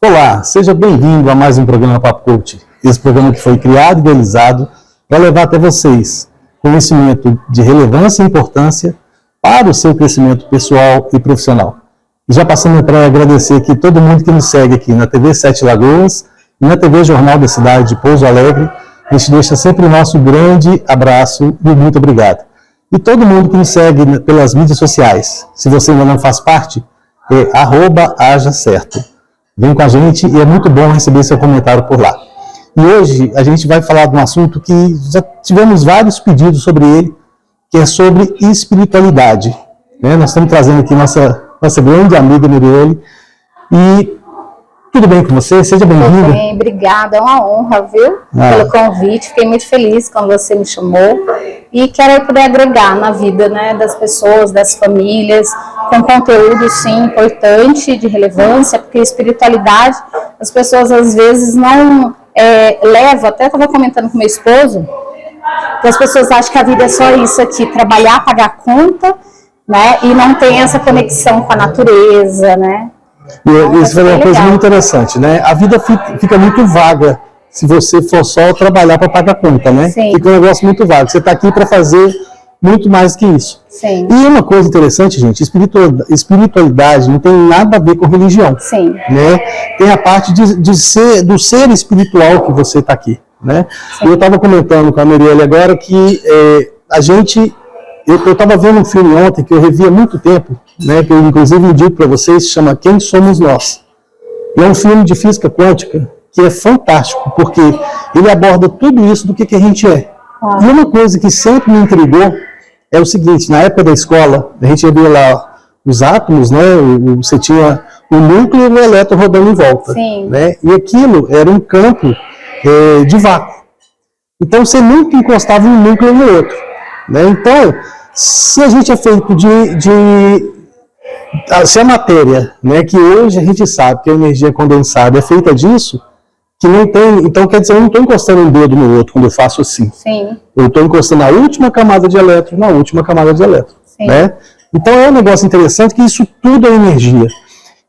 Olá, seja bem-vindo a mais um programa Papo Coach. Esse programa que foi criado e idealizado para levar até vocês conhecimento de relevância e importância para o seu crescimento pessoal e profissional. E já passando para agradecer aqui todo mundo que nos segue aqui na TV Sete Lagoas e na TV Jornal da Cidade de Pouso Alegre. A gente deixa sempre o nosso grande abraço e muito obrigado. E todo mundo que nos segue pelas mídias sociais, se você ainda não faz parte, é @hajacerto. Vem com a gente e é muito bom receber seu comentário por lá. E hoje a gente vai falar de um assunto que já tivemos vários pedidos sobre ele, que é sobre espiritualidade. Nós estamos trazendo aqui nossa grande amiga Mirielle. E tudo bem com você? Seja bem-vinda. Tudo bem, obrigada. É uma honra, viu? Pelo convite. Fiquei muito feliz quando você me chamou. E quero poder agregar na vida, né, das pessoas, das famílias, com conteúdo, sim, importante, de relevância, porque espiritualidade, as pessoas às vezes não levam, até estava comentando com meu esposo, que as pessoas acham que a vida é só isso aqui, trabalhar, pagar conta, né, e não tem essa conexão com a natureza, né. E isso é uma coisa muito interessante, né? A vida fica muito vaga se você for só trabalhar para pagar conta, né? Sim. Fica um negócio muito vago. Você está aqui para fazer muito mais que isso. Sim. E uma coisa interessante, gente, espiritualidade não tem nada a ver com religião. Sim. Né? Tem a parte do ser espiritual que você está aqui, né? Sim. Eu estava comentando com a Mirielle agora que eu estava vendo um filme ontem que eu revi há muito tempo, né, que eu inclusive indico para vocês, se chama Quem Somos Nós. E é um filme de física quântica que é fantástico, porque ele aborda tudo isso do que a gente é. E uma coisa que sempre me intrigou é o seguinte: na época da escola, a gente via lá os átomos, né, você tinha o núcleo e o elétron rodando em volta. Sim. Né, e aquilo era um campo de vácuo. Então você nunca encostava um núcleo no outro. Né? Então, se a gente é feito se a matéria, né, que hoje a gente sabe que a energia condensada é feita disso, que não tem, então quer dizer, eu não estou encostando um dedo no outro quando eu faço assim. Sim. Eu estou encostando a última camada de elétron na última camada de elétron. Né? Então é um negócio interessante que isso tudo é energia.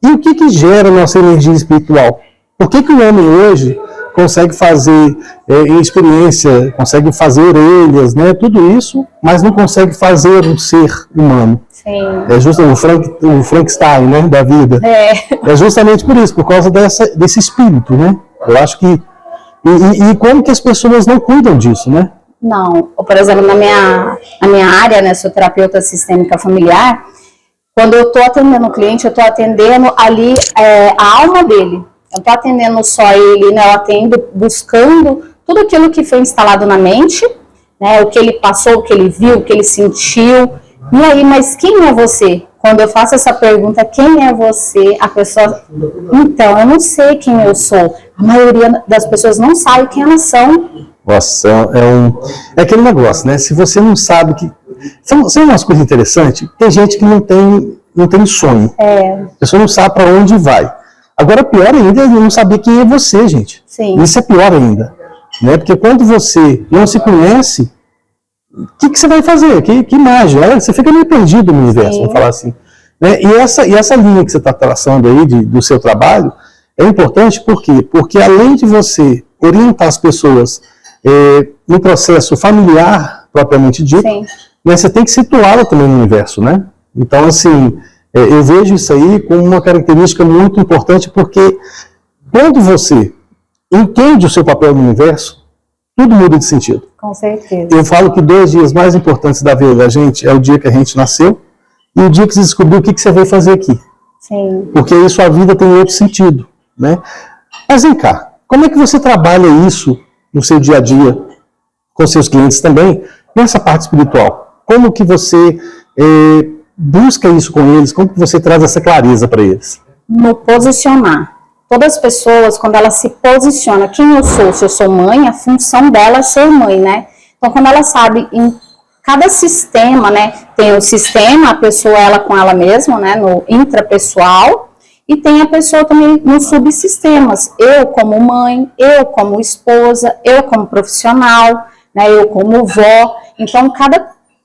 E o que gera a nossa energia espiritual? Por que o homem hoje consegue fazer experiência, consegue fazer orelhas, né, tudo isso, mas não consegue fazer um ser humano? Sim. É justamente o Frankenstein, né, da vida. É justamente por isso, por causa desse espírito, né? Eu acho que... E como que as pessoas não cuidam disso, né? Não. Por exemplo, na minha área, né, sou terapeuta sistêmica familiar, quando eu estou atendendo o cliente, eu estou atendendo ali a alma dele. Eu estou atendendo só ele, né? Eu atendo buscando tudo aquilo que foi instalado na mente, né? O que ele passou, o que ele viu, o que ele sentiu. E aí, mas quem é você? Quando eu faço essa pergunta, quem é você? A pessoa, então, eu não sei quem eu sou. A maioria das pessoas não sabe quem elas são. Nossa, é aquele negócio, né? Se você não sabe que... São umas coisas interessantes. Tem gente que não tem sonho. A pessoa não sabe para onde vai. Agora, pior ainda é não saber quem é você, gente. Sim. Isso é pior ainda. Né? Porque quando você não se conhece, o que você vai fazer? Que mágica? Você fica meio perdido no universo, vamos falar assim. Né? E essa linha que você está traçando aí do seu trabalho é importante, por quê? Porque além de você orientar as pessoas no processo familiar, propriamente dito, né, você tem que situá-la também no universo, né? Então, assim... eu vejo isso aí como uma característica muito importante, porque quando você entende o seu papel no universo, tudo muda de sentido. Com certeza. Eu falo que 2 dias mais importantes da vida da gente é o dia que a gente nasceu e o dia que você descobriu o que você veio fazer aqui. Sim. Porque aí sua vida tem outro sentido. Né? Mas vem cá, como é que você trabalha isso no seu dia a dia, com seus clientes também, nessa parte espiritual? Como que você... busca isso com eles? Como que você traz essa clareza para eles? No posicionar. Todas as pessoas, quando elas se posicionam, quem eu sou? Se eu sou mãe, a função dela é ser mãe, né? Então, quando ela sabe, em cada sistema, né? Tem o sistema, a pessoa, ela com ela mesma, né? No intrapessoal, e tem a pessoa também nos subsistemas. Eu como mãe, eu como esposa, eu como profissional, né? Eu como vó. Então,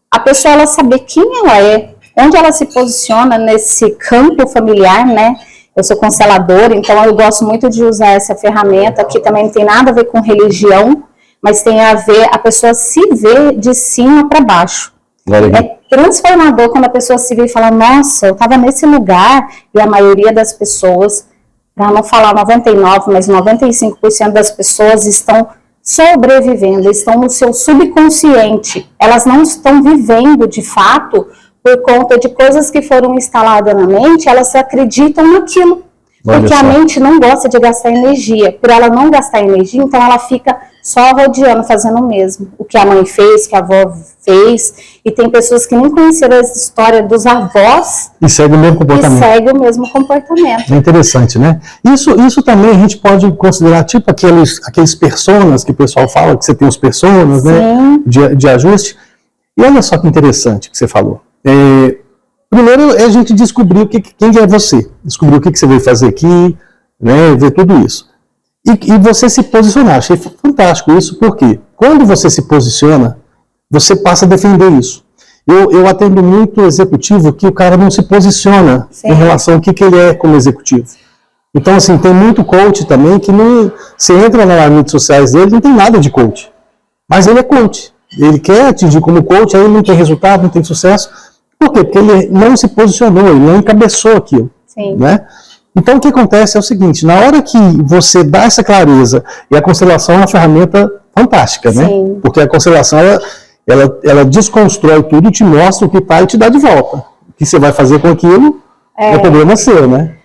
a pessoa, ela saber quem ela é, onde ela se posiciona nesse campo familiar, né? Eu sou consteladora, então eu gosto muito de usar essa ferramenta, que também não tem nada a ver com religião, mas tem a ver, a pessoa se vê de cima para baixo. É transformador quando a pessoa se vê e fala, nossa, eu estava nesse lugar, e a maioria das pessoas, para não falar 99%, mas 95% das pessoas estão sobrevivendo, estão no seu subconsciente, elas não estão vivendo de fato por conta de coisas que foram instaladas na mente, elas acreditam naquilo. Porque a mente não gosta de gastar energia. Por ela não gastar energia, então ela fica só rodeando, fazendo o mesmo. O que a mãe fez, que a avó fez. E tem pessoas que nem conheceram a história dos avós. E segue o mesmo comportamento. E segue o mesmo comportamento. É interessante, né? Isso também a gente pode considerar tipo aqueles personas que o pessoal fala, que você tem os personas, né? De ajuste. E olha só que interessante que você falou. Primeiro é a gente descobrir quem é você, descobrir o que você veio fazer aqui, né, ver tudo isso. E você se posicionar. Achei fantástico isso, porque quando você se posiciona, você passa a defender isso. Eu atendo muito executivo que o cara não se posiciona em relação ao que ele é como executivo. Então, assim, tem muito coach também que não, você entra nas mídias sociais dele, não tem nada de coach. Mas ele é coach. Ele quer atingir como coach, aí não tem resultado, não tem sucesso. Por quê? Porque ele não se posicionou, ele não encabeçou aquilo. Né? Então, o que acontece é o seguinte, na hora que você dá essa clareza, e a constelação é uma ferramenta fantástica, né? Porque a constelação, ela desconstrói tudo e te mostra o que está e te dá de volta. O que você vai fazer com aquilo é problema seu, né?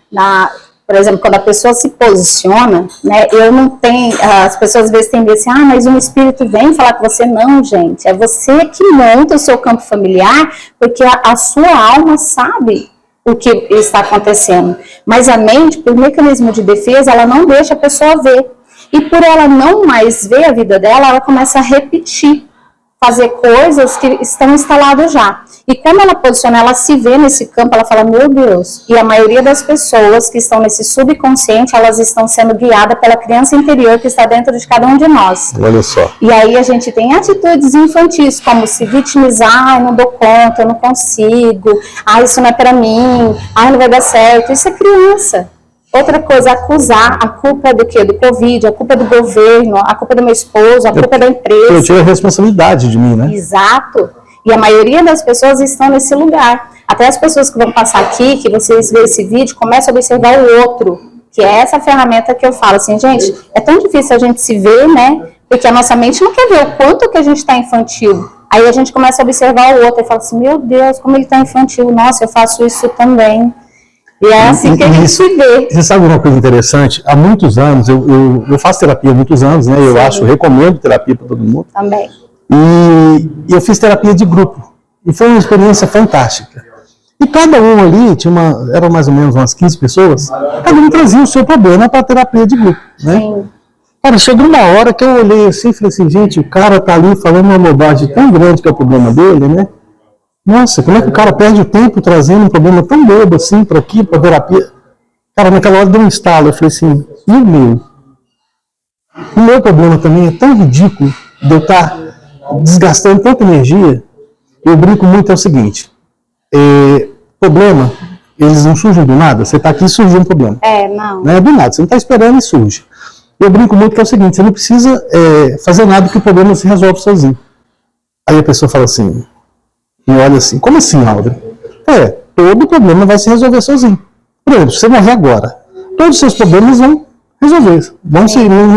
Por exemplo, quando a pessoa se posiciona, né, eu não tenho, as pessoas às vezes têm medo assim, mas um espírito vem falar com você. Não, gente, é você que monta o seu campo familiar, porque a sua alma sabe o que está acontecendo. Mas a mente, por mecanismo de defesa, ela não deixa a pessoa ver. E por ela não mais ver a vida dela, ela começa a repetir, fazer coisas que estão instaladas já. E quando ela posiciona, ela se vê nesse campo, ela fala, meu Deus. E a maioria das pessoas que estão nesse subconsciente, elas estão sendo guiadas pela criança interior que está dentro de cada um de nós. Olha só. E aí a gente tem atitudes infantis, como se vitimizar, não dou conta, eu não consigo, isso não é para mim, não vai dar certo. Isso é criança. Outra coisa, acusar, a culpa é do quê? Do Covid, a culpa é do governo, a culpa é do meu esposo, a culpa é da empresa. Eu tiro a responsabilidade de mim, né? Exato. E a maioria das pessoas estão nesse lugar. Até as pessoas que vão passar aqui, que vocês verem esse vídeo, começam a observar o outro, que é essa ferramenta que eu falo assim, gente, é tão difícil a gente se ver, né? Porque a nossa mente não quer ver o quanto que a gente está infantil. Aí a gente começa a observar o outro e fala assim, meu Deus, como ele está infantil, nossa, eu faço isso também. E é assim que a gente se vê. Você sabe uma coisa interessante? Há muitos anos, eu faço terapia há muitos anos, né? Eu recomendo terapia para todo mundo. Também. E eu fiz terapia de grupo. E foi uma experiência fantástica. E cada um ali, eram mais ou menos umas 15 pessoas, cada um trazia o seu problema para a terapia de grupo. Né? Sim. Cara, chegou uma hora que eu olhei assim e falei assim, gente, o cara tá ali falando uma bobagem tão grande que é o problema dele, né? Nossa, como é que o cara perde o tempo trazendo um problema tão bobo assim para aqui, para terapia? Cara, naquela hora deu um estalo. Eu falei assim, e o meu? O meu problema também é tão ridículo de eu estar desgastando tanta energia. Eu brinco muito, é o seguinte, problema, eles não surgem do nada. Você está aqui e surge um problema. Não. Não é do nada, você não está esperando e surge. Eu brinco muito que é o seguinte, você não precisa fazer nada que o problema se resolve sozinho. Aí a pessoa fala assim, me olha assim, como assim, Áurea? Todo problema vai se resolver sozinho. Por exemplo, se você morrer agora, todos os seus problemas vão resolver. Não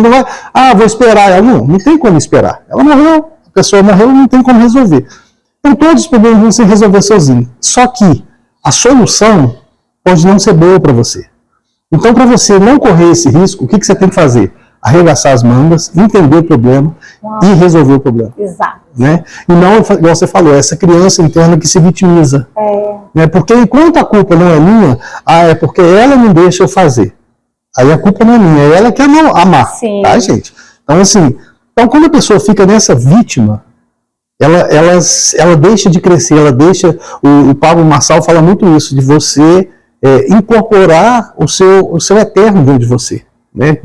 vai, vou esperar ela. Não tem como esperar. Ela morreu, a pessoa morreu, não tem como resolver. Então todos os problemas vão se resolver sozinho. Só que a solução pode não ser boa para você. Então, para você não correr esse risco, o que você tem que fazer? Arregaçar as mangas, entender o problema e resolver o problema. Exato. Né? E não, igual você falou, essa criança interna que se vitimiza. Né? Porque enquanto a culpa não é minha, é porque ela não deixa eu fazer. Aí a culpa não é minha, é ela que amar. Sim. Tá, gente? Então, assim, quando a pessoa fica nessa vítima, ela deixa de crescer, ela deixa. O Pablo Marçal fala muito isso, de você incorporar o seu eterno dentro de você. Né?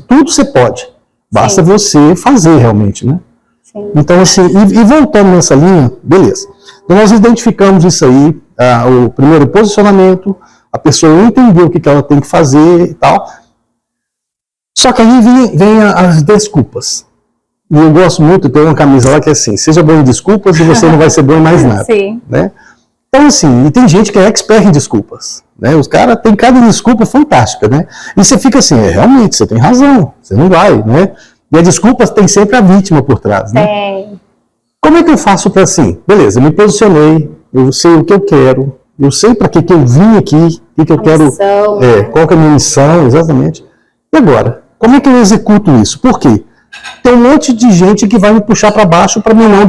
Tudo você pode, basta você fazer realmente, né? Sim. Então, assim, e voltando nessa linha, beleza. Então, nós identificamos isso aí, o primeiro posicionamento, a pessoa entendeu o que ela tem que fazer e tal. Só que aí vem as desculpas. E eu gosto muito, tem uma camisa lá que é assim, seja bom em desculpas e você não vai ser bom em mais nada. Sim. Né? Então assim, e tem gente que é expert em desculpas. Né? Os caras têm cada desculpa fantástica, né? E você fica assim, realmente, você tem razão, você não vai, né? E a desculpa tem sempre a vítima por trás, né? Tem. Como é que eu faço para assim, beleza, eu me posicionei, eu sei o que eu quero, eu sei para que eu vim aqui, o que eu quero, qual que é a minha missão, exatamente. E agora, como é que eu executo isso? Por quê? Tem um monte de gente que vai me puxar para baixo para mim não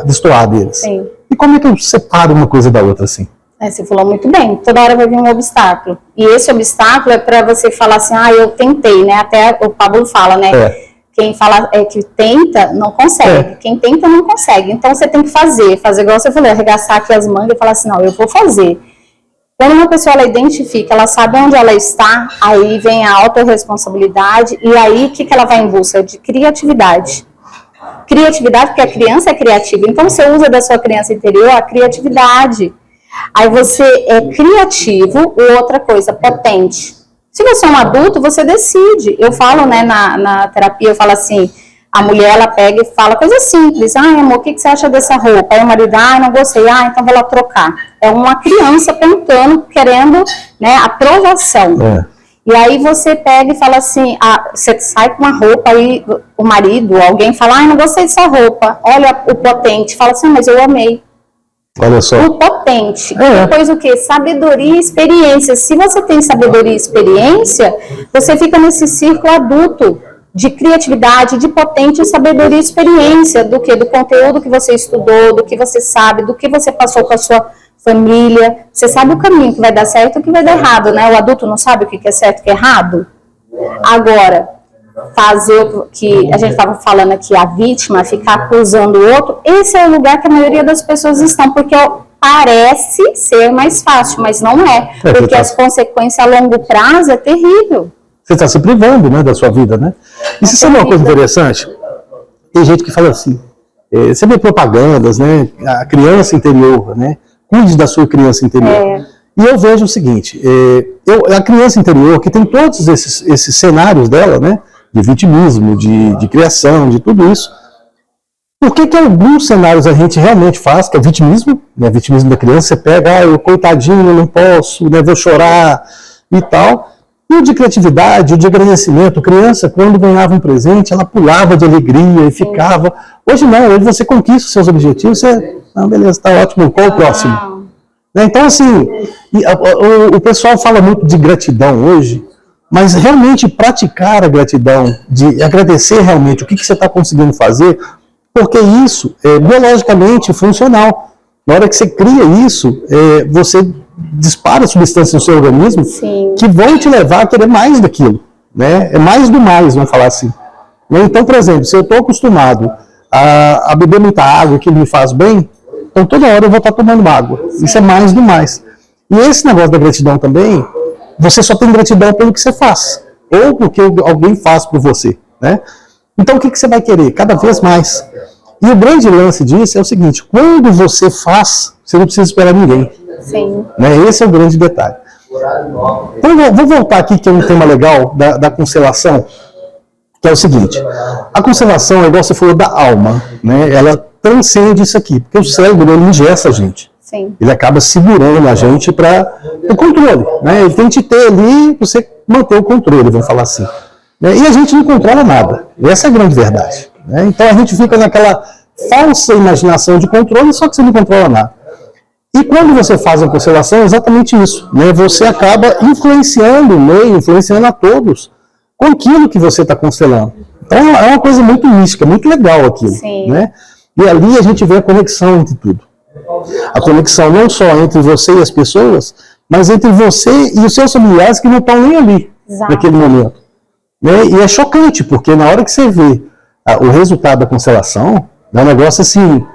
destoar deles. Sim. E como é que eu separo uma coisa da outra assim? Você falou muito bem, toda hora vai vir um obstáculo. E esse obstáculo é para você falar assim, eu tentei, né? Até o Pablo fala, né? Quem fala que tenta, não consegue. Quem tenta, não consegue. Então você tem que fazer igual você falou, arregaçar aqui as mangas e falar assim, não, eu vou fazer. Quando uma pessoa ela identifica, ela sabe onde ela está, aí vem a autorresponsabilidade, e aí o que ela vai em busca? De criatividade. Criatividade, porque a criança é criativa, então você usa da sua criança interior a criatividade. Aí você é criativo, ou outra coisa, potente. Se você é um adulto, você decide. Eu falo, né, na terapia, eu falo assim, a mulher, ela pega e fala coisa simples. Amor, o que você acha dessa roupa? Aí o marido, não gostei. Então vou lá trocar. É uma criança perguntando, querendo, né, aprovação. E aí você pega e fala assim, você sai com uma roupa, aí o marido, alguém fala, não gostei dessa roupa. Olha o potente. Fala assim, mas eu amei. Olha só. O potente. Depois o quê? Sabedoria e experiência. Se você tem sabedoria e experiência, você fica nesse círculo adulto de criatividade, de potente sabedoria e experiência. Do quê? Do conteúdo que você estudou, do que você sabe, do que você passou com a sua família. Você sabe o caminho que vai dar certo e o que vai dar errado, né? O adulto não sabe o que é certo e o que é errado. Agora, fazer o que a gente estava falando aqui, a vítima, ficar acusando o outro, esse é o lugar que a maioria das pessoas estão, porque parece ser mais fácil, mas não é, porque as consequências a longo prazo é terrível. Você está se privando, né, da sua vida, né? E você sabe uma coisa interessante? Tem gente que fala assim, você vê propagandas, né, a criança interior, né, cuide da sua criança interior. E eu vejo o seguinte, a criança interior, que tem todos esses cenários dela, né, de vitimismo, de criação, de tudo isso. Por que alguns cenários a gente realmente faz, que é vitimismo, né, vitimismo da criança, você pega, eu coitadinho, não posso, né, vou chorar e tal. E o de criatividade, o de agradecimento, criança, quando ganhava um presente, ela pulava de alegria e ficava. Hoje não, hoje você conquista os seus objetivos, você, beleza, está ótimo, qual o próximo? Então, assim, o pessoal fala muito de gratidão hoje, mas realmente praticar a gratidão, de agradecer realmente o que você está conseguindo fazer, porque isso é biologicamente funcional. Na hora que você cria isso, você dispara substâncias no seu organismo que vão te levar a querer mais daquilo. Né? É mais do mais, vamos falar assim. Então, por exemplo, se eu estou acostumado a beber muita água, que me faz bem, então toda hora eu vou estar tomando água. Isso é mais do mais. E esse negócio da gratidão também, você só tem gratidão pelo que você faz, ou porque alguém faz por você, né? Então o que você vai querer? Cada vez mais. E o grande lance disso é o seguinte, quando você faz, você não precisa esperar ninguém. Sim. Né? Esse é o grande detalhe. Então, vou voltar aqui, que é um tema legal da constelação, que é o seguinte, a constelação é igual você falou da alma, né? Ela transcende isso aqui, porque o cérebro ele ingessa a gente. Sim. Ele acaba segurando a gente para o controle, né? Ele tem que ter ali, você manter o controle, vamos falar assim. Né? E a gente não controla nada. Essa é a grande verdade. Né? Então a gente fica naquela falsa imaginação de controle, só que você não controla nada. E quando você faz a constelação, é exatamente isso. Né? Você acaba influenciando o meio, influenciando a todos com aquilo que você está constelando. Então é uma coisa muito mística, muito legal aquilo. Sim. Né? E ali a gente vê a conexão entre tudo. A conexão não só entre você e as pessoas, mas entre você e os seus familiares que não estão nem ali, naquele momento. Né? E é chocante, porque na hora que você vê o resultado da constelação, é um negócio assim,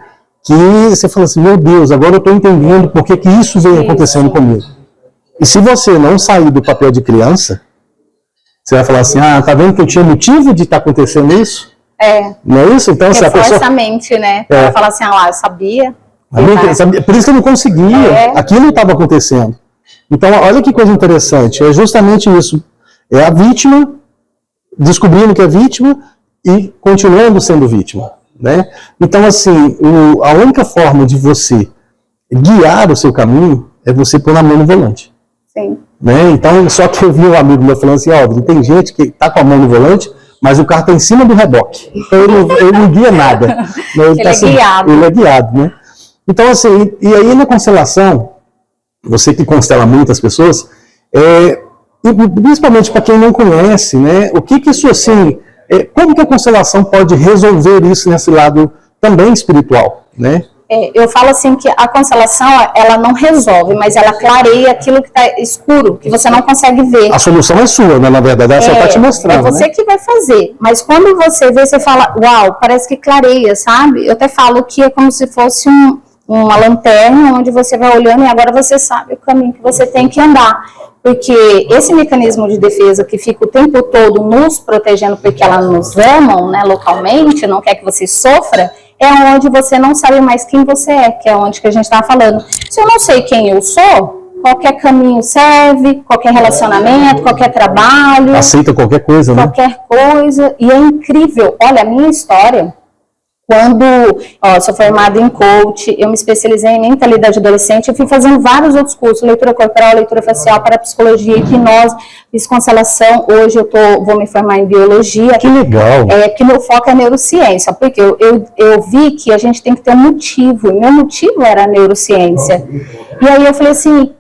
que você fala assim, meu Deus, agora eu estou entendendo por que isso vem acontecendo comigo. E se você não sair do papel de criança, você vai falar assim, tá vendo que eu tinha motivo de estar acontecendo isso? Não é isso? Então, reforça a mente, né? Ela fala assim, eu sabia. Por isso que eu não conseguia, aquilo não estava acontecendo. Então, olha que coisa interessante, é justamente isso. É a vítima descobrindo que é vítima e continuando sendo vítima, né? Então, assim, a única forma de você guiar o seu caminho é você pôr na mão no volante. Sim. Né? Então, só que eu vi um amigo meu falando assim, ó, tem gente que tá com a mão no volante, mas o carro está em cima do reboque. Então, ele não guia nada. Né? Ele é guiado. Ele é guiado, né? Então, assim, e aí na constelação, você que constela muitas pessoas, principalmente para quem não conhece, né, o que isso assim, como que a constelação pode resolver isso nesse lado também espiritual, né? Eu falo assim que a constelação, ela não resolve, mas ela clareia aquilo que está escuro, que você não consegue ver. A solução é sua, né? Na verdade, ela só está te mostrando. É você, né, que vai fazer, mas quando você vê, você fala, uau, parece que clareia, sabe? Eu até falo que é como se fosse uma lanterna onde você vai olhando e agora você sabe o caminho que você tem que andar. Porque esse mecanismo de defesa que fica o tempo todo nos protegendo porque elas nos amam, né, localmente, não quer que você sofra, é onde você não sabe mais quem você é, que é onde que a gente estava falando. Se eu não sei quem eu sou, qualquer caminho serve, qualquer relacionamento, qualquer trabalho. Aceita qualquer coisa, né? Qualquer coisa. E é incrível. Olha, a minha história... Quando eu sou formada em coach, eu me especializei em mentalidade adolescente, eu fui fazendo vários outros cursos, leitura corporal, leitura facial, parapsicologia, hipnose, fiz constelação, hoje eu vou me formar em biologia. Que legal! Porque meu foco é neurociência, porque eu vi que a gente tem que ter um motivo, e meu motivo era a neurociência. E aí eu falei assim,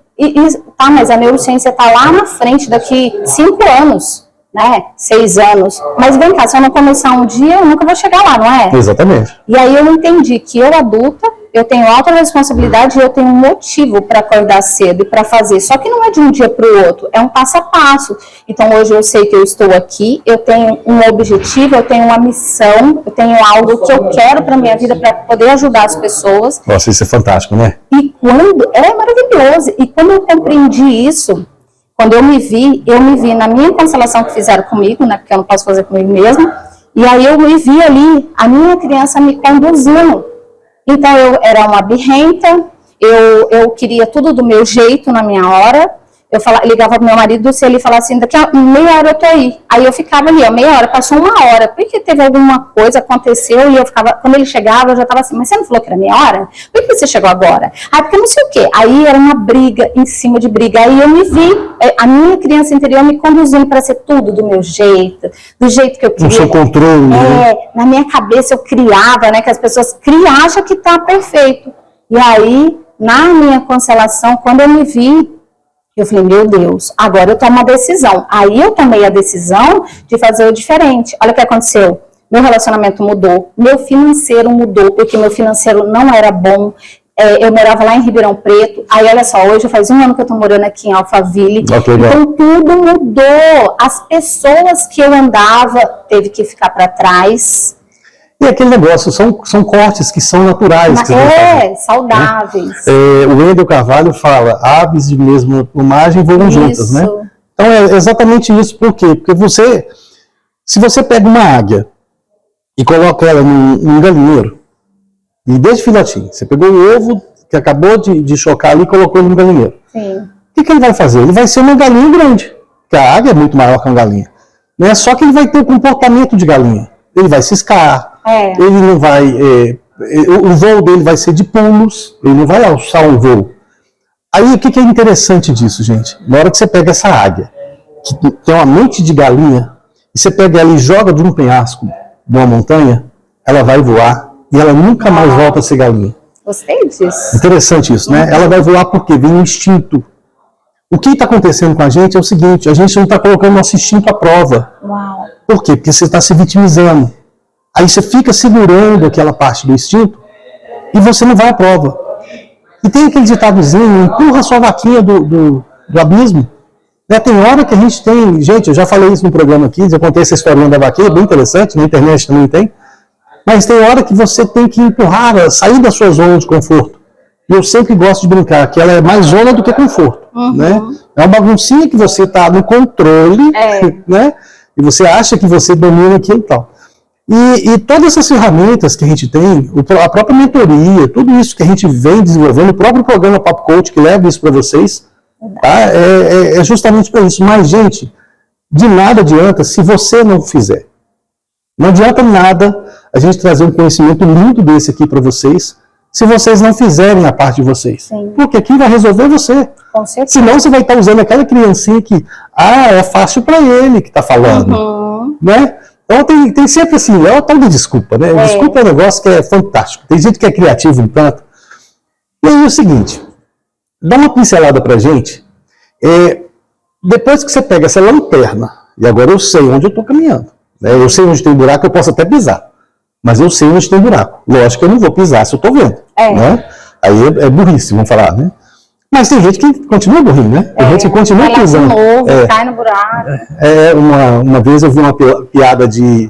tá, mas a neurociência está lá na frente daqui 5 anos. Né? 6 anos. Mas vem cá, se eu não começar um dia, eu nunca vou chegar lá, não é? Exatamente. E aí eu entendi que eu, adulta, eu tenho alta responsabilidade e eu tenho um motivo para acordar cedo e para fazer. Só que não é de um dia para o outro, é um passo a passo. Então hoje eu sei que eu estou aqui, eu tenho um objetivo, eu tenho uma missão, eu tenho algo que eu quero para minha vida para poder ajudar as pessoas. Nossa, isso é fantástico, né? E quando... É maravilhoso. E quando eu compreendi isso... Quando eu me vi na minha constelação que fizeram comigo, né, porque eu não posso fazer comigo mesma, e aí eu me vi ali, a minha criança me conduzindo. Então eu era uma birrenta, eu queria tudo do meu jeito na minha hora, eu ligava pro meu marido, se ele falasse assim, daqui a meia hora eu tô aí. Aí eu ficava ali, meia hora, passou 1 hora, porque teve alguma coisa, aconteceu, e eu ficava, quando ele chegava, eu já tava assim, mas você não falou que era meia hora? Por que você chegou agora? Ah, porque não sei o quê. Aí era uma briga, em cima de briga, aí eu me vi, a minha criança interior me conduzindo para ser tudo do meu jeito, do jeito que eu queria. No seu controle, né? Na minha cabeça eu criava, né, que as pessoas acham que tá perfeito. E aí, na minha constelação, quando eu me vi, eu falei, meu Deus, agora eu tomo uma decisão. Aí eu tomei a decisão de fazer o diferente. Olha o que aconteceu. Meu relacionamento mudou, meu financeiro mudou, porque meu financeiro não era bom. Eu morava lá em Ribeirão Preto. Aí, olha só, hoje faz 1 ano que eu tô morando aqui em Alphaville. Então, tudo mudou. As pessoas que eu andava, teve que ficar para trás. E aquele negócio, são cortes que são naturais. Que saudáveis. Né? O Wendel Carvalho fala, aves de mesma plumagem voam juntas, né? Então é exatamente isso. Por quê? Porque se você pega uma águia e coloca ela num galinheiro, e desde filhotinho, você pegou o ovo que acabou de chocar ali e colocou ele no galinheiro. Sim. O que ele vai fazer? Ele vai ser uma galinha grande, porque a águia é muito maior que uma galinha. Né? Só que ele vai ter o comportamento de galinha. Ele vai ciscar. Ele não vai, o voo dele vai ser de pulos, ele não vai alçar um voo. Aí o que é interessante disso, gente? Na hora que você pega essa águia, que tem uma mente de galinha, e você pega ela e joga de um penhasco, de uma montanha, ela vai voar e ela nunca mais volta a ser galinha. Gostei disso. Interessante isso, né? Ela vai voar porque vem um instinto. O que está acontecendo com a gente é o seguinte, a gente não está colocando nosso instinto à prova. Uau. Por quê? Porque você está se vitimizando. Aí você fica segurando aquela parte do instinto e você não vai à prova. E tem aquele ditadozinho, empurra a sua vaquinha do abismo. Né? Tem hora que a gente tem... Gente, eu já falei isso no programa aqui, já contei essa historinha da vaquinha, bem interessante, na internet também tem. Mas tem hora que você tem que empurrar, sair da sua zona de conforto. E eu sempre gosto de brincar que ela é mais zona do que conforto. Né? É uma baguncinha que você está no controle, né? E você acha que você domina aquilo e tal. E todas essas ferramentas que a gente tem, a própria mentoria, tudo isso que a gente vem desenvolvendo, o próprio programa Papo Coach que leva isso para vocês, tá? É justamente para isso. Mas, gente, de nada adianta se você não fizer. Não adianta nada a gente trazer um conhecimento lindo desse aqui para vocês, se vocês não fizerem a parte de vocês. Sim. Porque aqui vai resolver você. Com certeza. Senão você vai estar usando aquela criancinha que, é fácil para ele que está falando. Né? Então tem sempre assim, é uma tal de desculpa, né? Desculpa é um negócio que é fantástico. Tem gente que é criativo um tanto. E aí é o seguinte, dá uma pincelada pra gente. Depois que você pega essa lanterna, e agora eu sei onde eu estou caminhando. Né? Eu sei onde tem buraco, eu posso até pisar. Mas eu sei onde tem buraco. Lógico que eu não vou pisar se eu estou vendo. Né? Aí é burrice, vamos falar, né? Mas tem gente que continua burrinho, né? Tem gente que continua pisando. Novo, cai no buraco. Uma vez eu vi uma piada de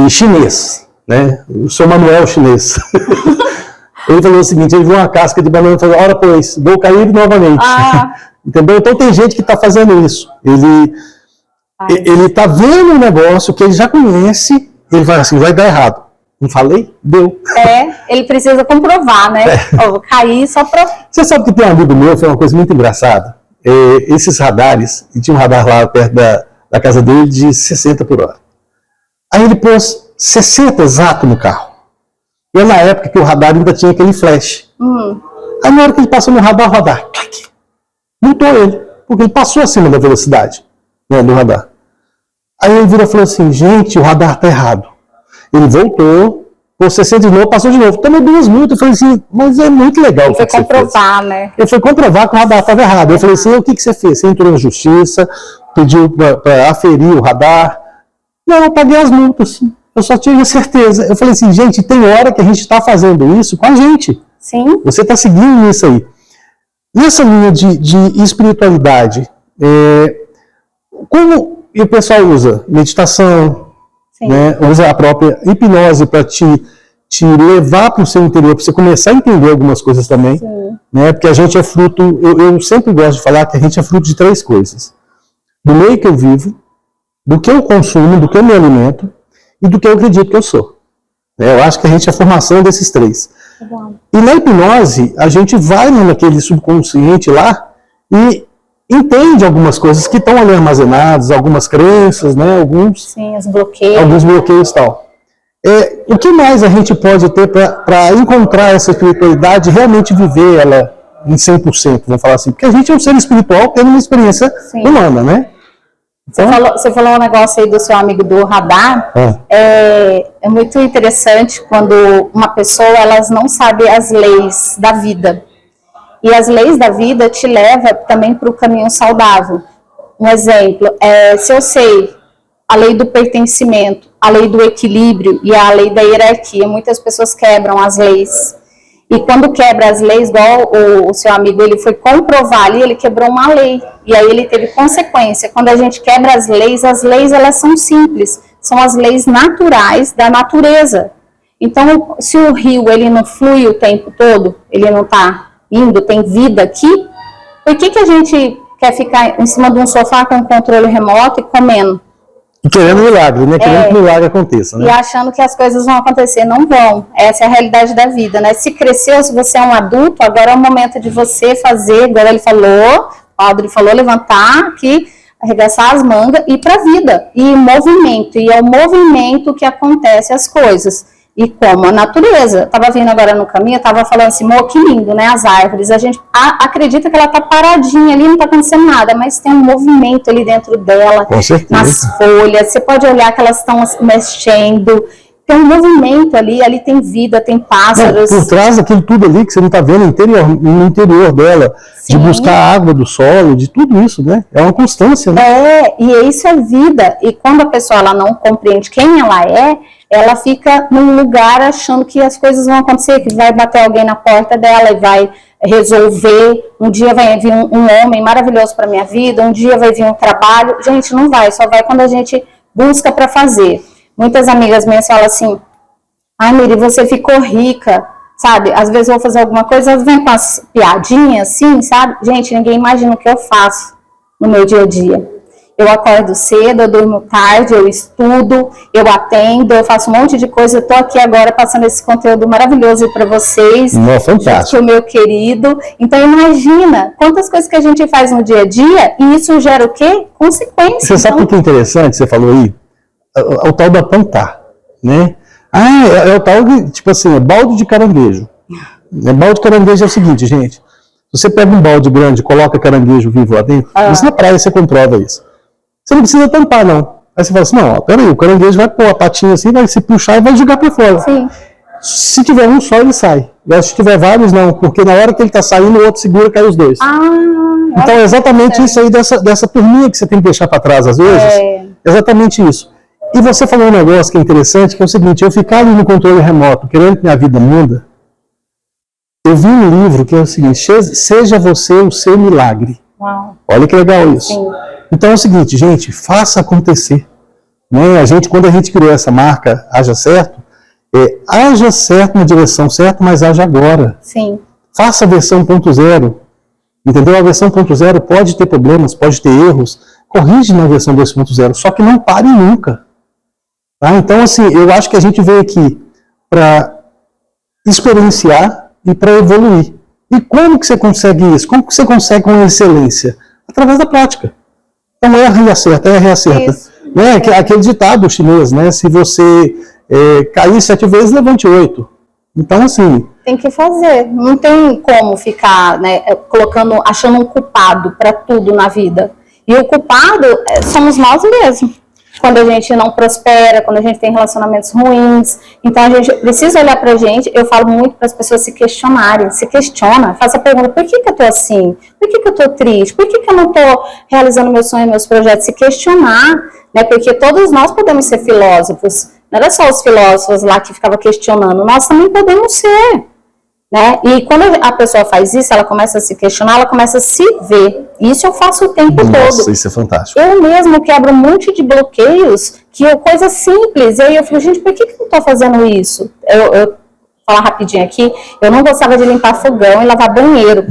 chinês, né? O seu Manuel chinês. Ele falou o seguinte, ele viu uma casca de banana e falou, ora pois, vou cair novamente. Entendeu? Então tem gente que está fazendo isso. Ele está vendo um negócio que ele já conhece, ele vai assim, vai dar errado. Não falei? Deu. Ele precisa comprovar, né? Vou cair só para... Você sabe que tem um amigo meu, foi uma coisa muito engraçada. Esses radares, e tinha um radar lá perto da casa dele de 60 por hora. Aí ele pôs 60 exato no carro. E é na época que o radar ainda tinha aquele flash. Aí na hora que ele passou no radar, o radar multou ele, porque ele passou acima da velocidade, né, do radar. Aí ele virou e falou assim, gente, o radar está errado. Ele voltou, pôs 60 de novo, passou de novo. Tomou 2 multas. Eu falei assim, mas é muito legal. Ele foi comprovar, né? Ele foi comprovar que o radar estava errado. Eu falei assim, o que você fez? Você entrou na justiça, pediu para aferir o radar. Não, eu paguei as multas. Eu só tive certeza. Eu falei assim, gente, tem hora que a gente está fazendo isso com a gente. Sim. Você está seguindo isso aí. Nessa linha de espiritualidade, como o pessoal usa meditação, né, usa a própria hipnose para te levar para o seu interior, para você começar a entender algumas coisas também, né, porque a gente é fruto, eu sempre gosto de falar que a gente é fruto de 3 coisas. Do meio que eu vivo, do que eu consumo, do que eu me alimento e do que eu acredito que eu sou. Eu acho que a gente é a formação desses 3. E na hipnose, a gente vai naquele subconsciente lá e entende algumas coisas que estão ali armazenadas, algumas crenças, né, alguns bloqueios e tal. O que mais a gente pode ter para encontrar essa espiritualidade e realmente viver ela em 100%, vamos falar assim? Porque a gente é um ser espiritual tendo uma experiência humana, né? Então, você falou um negócio aí do seu amigo do radar. É muito interessante quando uma pessoa elas não sabe as leis da vida. E as leis da vida te levam também para o caminho saudável. Um exemplo, se eu sei a lei do pertencimento, a lei do equilíbrio e a lei da hierarquia, muitas pessoas quebram as leis. E quando quebra as leis, igual o seu amigo, ele foi comprovar ali, ele quebrou uma lei. E aí ele teve consequência. Quando a gente quebra as leis elas são simples. São as leis naturais da natureza. Então, se o rio ele não flui o tempo todo, ele não está indo, tem vida aqui, por que a gente quer ficar em cima de um sofá com um controle remoto e comendo? E querendo milagre, né? Querendo que o milagre aconteça, né? E achando que as coisas vão acontecer. Não vão. Essa é a realidade da vida, né? Se cresceu, se você é um adulto, agora é o momento de você fazer, agora ele falou, o padre falou, levantar aqui, arregaçar as mangas e ir para a vida. E movimento. E é o movimento que acontece as coisas. E como a natureza. Estava vindo agora no caminho, estava falando assim, que lindo, né? As árvores. A gente acredita que ela está paradinha ali, não está acontecendo nada, mas tem um movimento ali dentro dela. Com certeza. Nas folhas. Você pode olhar que elas estão mexendo. Tem um movimento ali tem vida, tem pássaros. Por trás daquilo tudo ali que você não está vendo no interior dela, de buscar a água do solo, de tudo isso, né? É uma constância, né? E isso é vida. E quando a pessoa ela não compreende quem ela fica num lugar achando que as coisas vão acontecer, que vai bater alguém na porta dela e vai resolver. Um dia vai vir um homem maravilhoso para minha vida, um dia vai vir um trabalho. Gente, não vai, só vai quando a gente busca para fazer. Muitas amigas minhas falam assim, Miri, você ficou rica, sabe? Às vezes eu vou fazer alguma coisa, elas vêm com as piadinhas assim, sabe? Gente, ninguém imagina o que eu faço no meu dia a dia. Eu acordo cedo, eu durmo tarde, eu estudo, eu atendo, eu faço um monte de coisa. Eu estou aqui agora passando esse conteúdo maravilhoso para vocês. Fantástico. O meu querido. Então, imagina quantas coisas que a gente faz no dia a dia e isso gera o quê? Consequências. Você sabe o que é interessante? Você falou aí? O tal do apontar, né? É o tal de, tipo assim, é balde de caranguejo. Balde de caranguejo é o seguinte, gente. Você pega um balde grande e coloca caranguejo vivo lá dentro, isso na praia você comprova isso. Você não precisa tampar, não. Aí você fala assim, não, peraí, o caranguejo vai pôr a patinha assim, vai se puxar e vai jogar para fora. Sim. Se tiver um só, ele sai. Mas se tiver vários, não, porque na hora que ele está saindo, o outro segura e cai os dois. Então é exatamente isso aí dessa turminha que você tem que deixar para trás às vezes. Exatamente isso. E você falou um negócio que é interessante, que é o seguinte, eu ficar ali no controle remoto, querendo que minha vida muda, eu vi um livro que é o seguinte, seja você o seu milagre. Uau. Olha que legal isso. Sim. Então é o seguinte, gente, faça acontecer. Né? Quando a gente criou essa marca, Haja Certo, haja certo na direção certa, mas haja agora. Sim. Faça a versão 1.0. Entendeu? A versão 1.0 pode ter problemas, pode ter erros. Corrige na versão 2.0, só que não pare nunca. Tá? Então, assim, eu acho que a gente veio aqui para experienciar e para evoluir. E como que você consegue isso? Como que você consegue com excelência? Através da prática. Então, erra e acerta, erra e acerta. Né? Aquele ditado chinês, né? Se você cair 7 vezes, levante 8. Então, assim... Tem que fazer. Não tem como ficar, né, achando um culpado para tudo na vida. E o culpado somos nós mesmos. Quando a gente não prospera, quando a gente tem relacionamentos ruins. Então, a gente precisa olhar pra gente. Eu falo muito para as pessoas se questionarem. Se questiona, faça a pergunta, por que eu tô assim? Por que eu tô triste? Por que eu não tô realizando meus sonhos, meus projetos? Se questionar, né? Porque todos nós podemos ser filósofos. Não era só os filósofos lá que ficavam questionando. Nós também podemos ser. Né? E quando a pessoa faz isso, ela começa a se questionar, ela começa a se ver. Isso eu faço o tempo todo. Nossa, isso é fantástico. Eu mesmo quebro um monte de bloqueios, coisa simples. E aí eu fico, gente, por que eu não estou fazendo isso? Eu falar rapidinho aqui, eu não gostava de limpar fogão e lavar banheiro.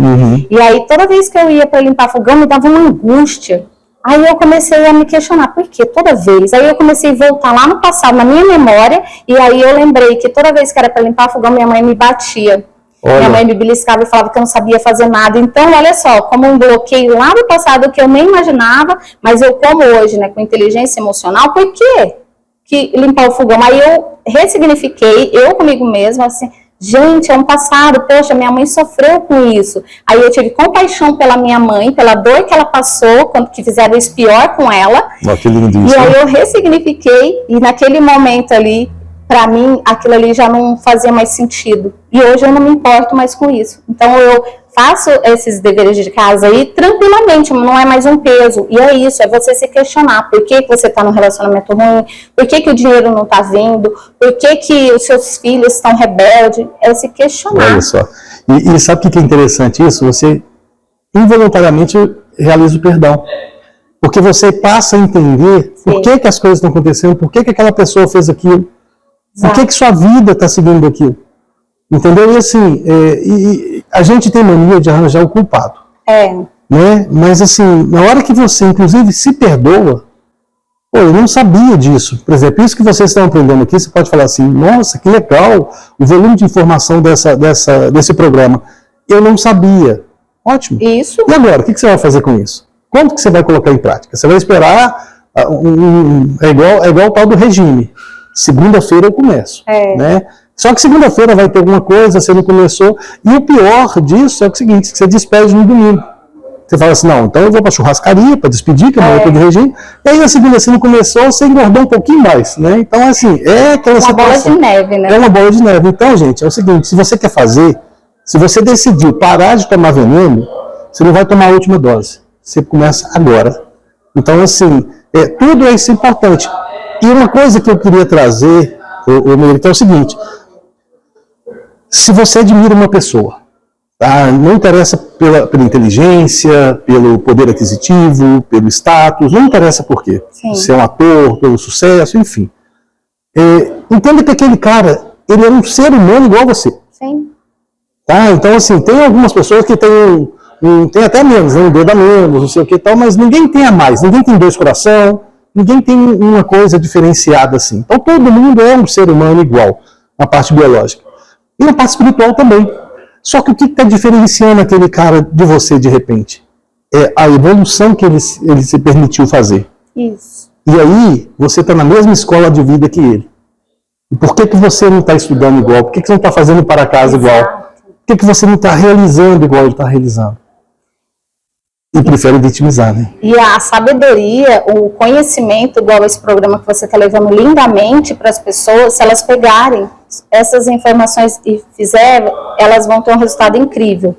E aí toda vez que eu ia para limpar fogão, me dava uma angústia. Aí eu comecei a me questionar, por quê? Toda vez. Aí eu comecei a voltar lá no passado, na minha memória, e aí eu lembrei que toda vez que era para limpar fogão, minha mãe me batia. Olha. Minha mãe me beliscava e falava que eu não sabia fazer nada. Então, olha só, como um bloqueio lá no passado que eu nem imaginava, mas eu como hoje, né, com inteligência emocional, por quê? Que limpar o fogão? Aí eu ressignifiquei, eu comigo mesma, assim, gente, é um passado, poxa, minha mãe sofreu com isso. Aí eu tive compaixão pela minha mãe, pela dor que ela passou, quando que fizeram isso pior com ela. Que lindo isso, e aí eu ressignifiquei, e naquele momento ali, para mim, aquilo ali já não fazia mais sentido. E hoje eu não me importo mais com isso. Então, eu faço esses deveres de casa aí tranquilamente, não é mais um peso. E é isso, é você se questionar. Por que você está num relacionamento ruim? Por que o dinheiro não está vindo? Por que os seus filhos estão rebeldes? É se questionar. Olha só. E sabe o que é interessante isso? Você involuntariamente realiza o perdão. Porque você passa a entender por que as coisas estão acontecendo, por que aquela pessoa fez aquilo. Por que sua vida está seguindo aquilo? Entendeu? E assim, a gente tem mania de arranjar o culpado. Né? Mas assim, na hora que você, inclusive, se perdoa, eu não sabia disso. Por exemplo, isso que vocês estão aprendendo aqui, você pode falar assim, nossa, que legal, o volume de informação desse programa. Eu não sabia. Ótimo. Isso. E agora, o que você vai fazer com isso? Quando que você vai colocar em prática? Você vai esperar, é igual o tal do regime. Segunda-feira eu começo. Né? Só que segunda-feira vai ter alguma coisa, você não começou. E o pior disso é o seguinte, que você despede no domingo. Você fala assim, não, então eu vou para a churrascaria para despedir, que é uma outra de regime. E aí na segunda você não começou, você engordou um pouquinho mais. Né? Então, assim, é aquela situação. Uma bola de neve, né? É uma bola de neve. Então, gente, é o seguinte, se você quer fazer, se você decidiu parar de tomar veneno, você não vai tomar a última dose. Você começa agora. Então, assim, tudo isso é importante. E uma coisa que eu queria trazer, Melita, é o seguinte, se você admira uma pessoa, tá? Não interessa pela inteligência, pelo poder aquisitivo, pelo status, não interessa por quê. Se é um ator, pelo sucesso, enfim. Entenda que aquele cara, ele é um ser humano igual a você. Sim. Tá? Então, assim, tem algumas pessoas que têm tem até menos, um dedo a menos, não sei o que e tal, mas ninguém tem a mais, ninguém tem 2 corações, ninguém tem uma coisa diferenciada assim. Então todo mundo é um ser humano igual, na parte biológica. E na parte espiritual também. Só que o que está diferenciando aquele cara de você de repente? É a evolução que ele se permitiu fazer. Isso. E aí, você está na mesma escola de vida que ele. E por que você não está estudando igual? Por que você não está fazendo para casa igual? Por que você não está realizando igual ele está realizando? E prefere vitimizar, né? E a sabedoria, o conhecimento, igual esse programa que você está levando lindamente para as pessoas, se elas pegarem essas informações e fizerem, elas vão ter um resultado incrível.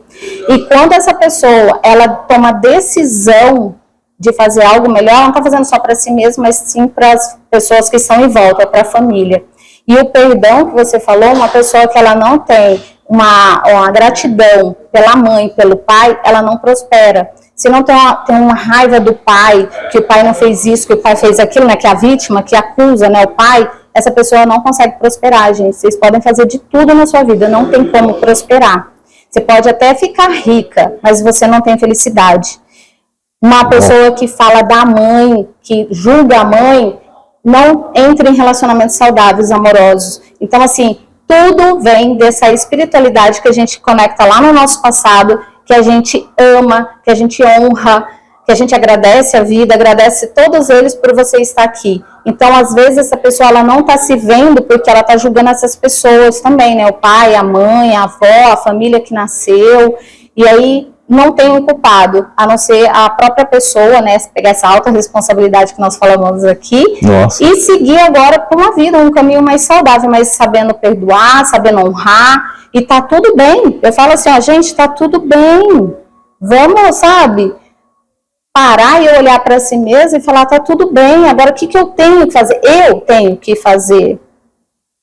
E quando essa pessoa, ela toma decisão de fazer algo melhor, ela não está fazendo só para si mesma, mas sim para as pessoas que estão em volta, para a família. E o perdão que você falou, uma pessoa que ela não tem uma gratidão pela mãe, pelo pai, ela não prospera. Se não tem uma raiva do pai, que o pai não fez isso, que o pai fez aquilo, né, que é a vítima, que acusa, né, o pai, essa pessoa não consegue prosperar, gente. Vocês podem fazer de tudo na sua vida, não tem como prosperar. Você pode até ficar rica, mas você não tem felicidade. Uma pessoa que fala da mãe, que julga a mãe, não entra em relacionamentos saudáveis, amorosos. Então, assim, tudo vem dessa espiritualidade que a gente conecta lá no nosso passado, que a gente ama, que a gente honra, que a gente agradece a vida, agradece todos eles por você estar aqui. Então, às vezes, essa pessoa ela não está se vendo porque ela está julgando essas pessoas também, né? O pai, a mãe, a avó, a família que nasceu. E aí, não tem um culpado, a não ser a própria pessoa, né? Pegar essa alta responsabilidade que nós falamos aqui. Nossa. E seguir agora por uma vida, um caminho mais saudável, mas sabendo perdoar, sabendo honrar. E tá tudo bem. Eu falo assim, ó, gente, tá tudo bem. Vamos, sabe, parar e olhar para si mesmo e falar, tá tudo bem. Agora, o que eu tenho que fazer? Eu tenho que fazer.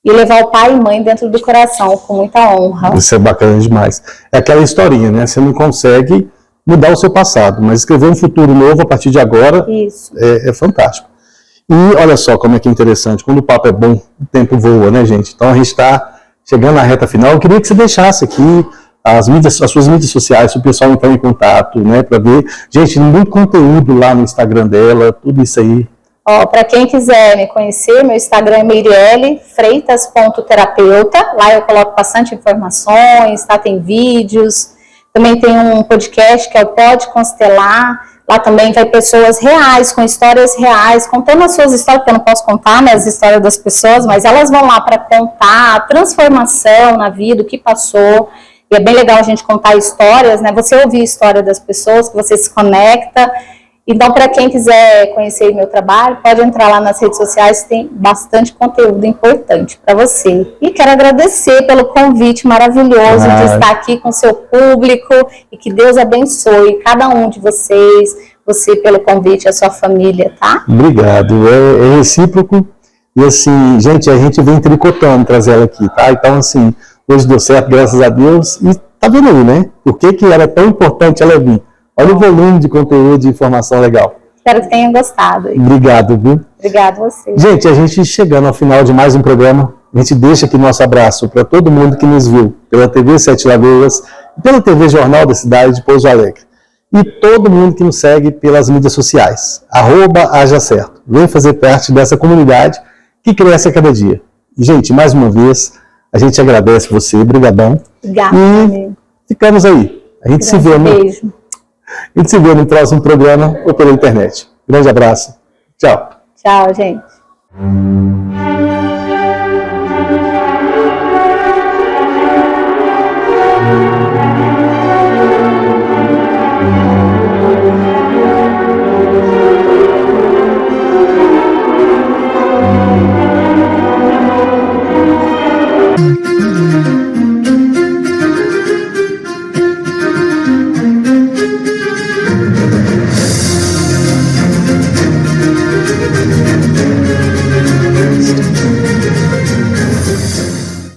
E levar o pai e mãe dentro do coração, com muita honra. Isso é bacana demais. É aquela historinha, né? Você não consegue mudar o seu passado, mas escrever um futuro novo a partir de agora é fantástico. E olha só como é que é interessante. Quando o papo é bom, o tempo voa, né, gente? Então a gente está chegando na reta final. Eu queria que você deixasse aqui as suas mídias sociais, se o pessoal entrar em contato, né, para ver. Gente, muito conteúdo lá no Instagram dela, tudo isso aí. Para quem quiser me conhecer, meu Instagram é meirielefreitas.terapeuta. Lá eu coloco bastante informações, tá? Tem vídeos. Também tem um podcast que é o Pode Constelar. Lá também vai pessoas reais, com histórias reais, contando as suas histórias, porque eu não posso contar, né, as histórias das pessoas, mas elas vão lá para contar a transformação na vida, o que passou. E é bem legal a gente contar histórias, né? Você ouvir a história das pessoas, que você se conecta. Então, para quem quiser conhecer meu trabalho, pode entrar lá nas redes sociais, tem bastante conteúdo importante para você. E quero agradecer pelo convite maravilhoso de estar aqui com o seu público e que Deus abençoe cada um de vocês, você pelo convite, a sua família, tá? Obrigado, é recíproco. E assim, gente, a gente vem tricotando trazer ela aqui, tá? Então, assim, hoje deu certo, graças a Deus. E tá vendo aí, né? Por que era tão importante ela vir? Olha o volume de conteúdo, de informação legal. Espero que tenham gostado. Obrigado, viu? Obrigado a você. Gente, a gente chegando ao final de mais um programa, a gente deixa aqui nosso abraço para todo mundo que nos viu pela TV Sete Lagoas, pela TV Jornal da Cidade de Pouso Alegre. E todo mundo que nos segue pelas mídias sociais. @hajacerto. Vem fazer parte dessa comunidade que cresce a cada dia. E, gente, mais uma vez, a gente agradece você, brigadão. Obrigada. E ficamos aí. A gente se vê, né? Beijo. A gente se vê no próximo programa ou pela internet. Grande abraço. Tchau. Tchau, gente.